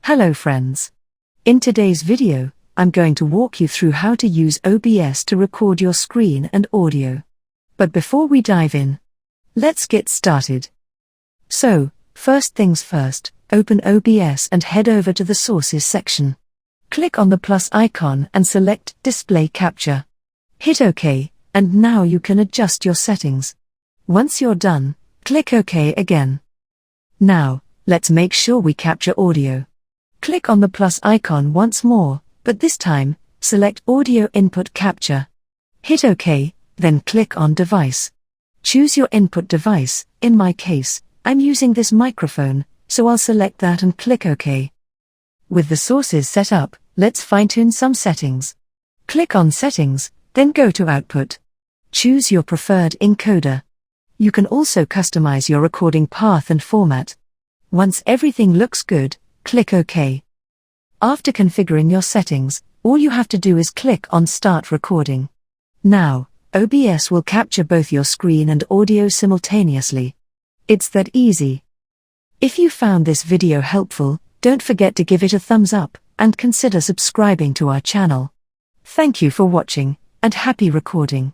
Hello friends. In today's video, I'm going to walk you through how to use OBS to record your screen and audio. But before we dive in, let's get started. So, first things first, open OBS and head over to the Sources section. Click on the plus icon and select Display Capture. Hit OK, and now you can adjust your settings. Once you're done, click OK again. Now, let's make sure we capture audio. Click on the plus icon once more, but this time, select Audio Input Capture. Hit OK, then click on Device. Choose your input device. In my case, I'm using this microphone, so I'll select that and click OK. With the sources set up, let's fine-tune some settings. Click on Settings, then go to Output. Choose your preferred encoder. You can also customize your recording path and format. Once everything looks good, click OK. After configuring your settings, all you have to do is click on Start Recording. Now, OBS will capture both your screen and audio simultaneously. It's that easy. If you found this video helpful, don't forget to give it a thumbs up, and consider subscribing to our channel. Thank you for watching, and happy recording.